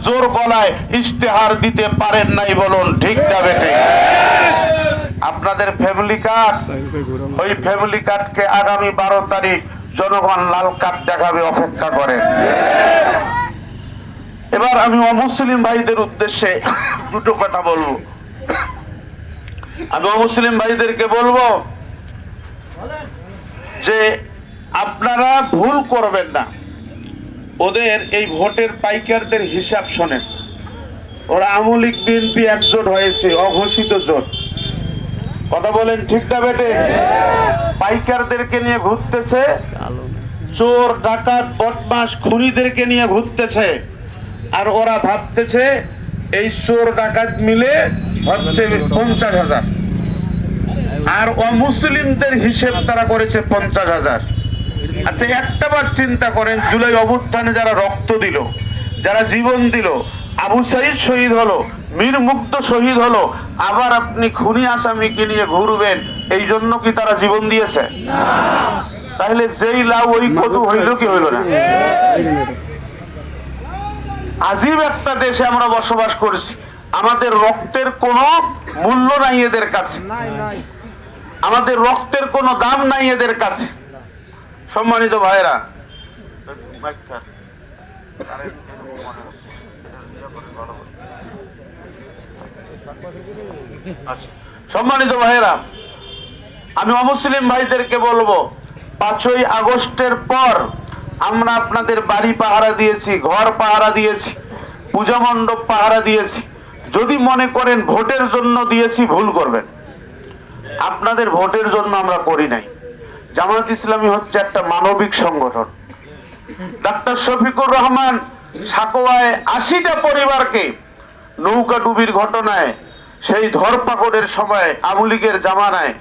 জোর গলায় ইশতেহার দিতে পারেন নাই, বলুন ঠিক না বেটে? আপনাদের ফ্যামিলি কার্ড, ওই ফ্যামিলি কার্ডকে আগামী 12 তারিখ জনগণ লাল কার্ড দেখাবে, অপেক্ষা করেন। এবার আমি অমুসলিম ভাইদের উদ্দেশ্যে দুটো কথা বলবো। আমি অমুসলিম ভাইদেরকে বলবো যে আপনারা ভুল করবেন না। ওদের এই ভোটের পাইকারদের হিসাব শোনেন। ওরা আওয়ামী লীগ বিএনপি একজোট হয়েছে, অঘোষিত জোট। কথা বলেন ঠিক না বেটে? পাইকারদেরকে নিয়ে ঘুরতেছে, চোর ডাকাত বদমাস খুনিদেরকে নিয়ে ঘুরতেছে, আর ওরা ভাবতেছে এই চোর ডাকাত মিলে হচ্ছে 50,000, আর অমুসলিমদের হিসেব তারা করেছে 50,000। আচ্ছা, একটাবার চিন্তা করেন, জুলাই অভ্যুত্থানে যারা রক্ত দিল, যারা জীবন দিল, আবু সাইদ শহীদ হলো, মীর মুগ্ধ শহীদ হলো, আবার আপনি খুনি আসামিকে নিয়ে ঘুরবেন, এই জন্য কি তারা জীবন দিয়েছে? তাহলে যেই লাভ ওই কদু হইল কি হইল না? আজীব একটা দেশে আমরা বসবাস করছি, আমাদের রক্তের কোনো মূল্য নাই এদের কাছে, আমাদের রক্তের কোনো দাম নাই এদের কাছে। সম্মানিত ভাইরা, সম্মানিত ভাইরা, আমি অমুসলিম ভাইদেরকে বলবো, 5ই আগস্টের পর আমরা আপনাদের বাড়ি পাহারা দিয়েছি, ঘর পাহারা দিয়েছি, পূজা মণ্ডপ পাহারা দিয়েছি। যদি মনে করেন ভোটের জন্য দিয়েছি, ভুল করবেন। আপনাদের ভোটের জন্য আমরা করি নাই। জামায়াত ইসলামী হচ্ছে একটা মানবিক সংগঠন। ডাক্তার শফিকুর রহমান সাকোয়ায় 80টা পরিবারকে নৌকা ডুবির ঘটনায়, সেই ধরপাকড়ের সময় আওয়ামী লীগের জামানায়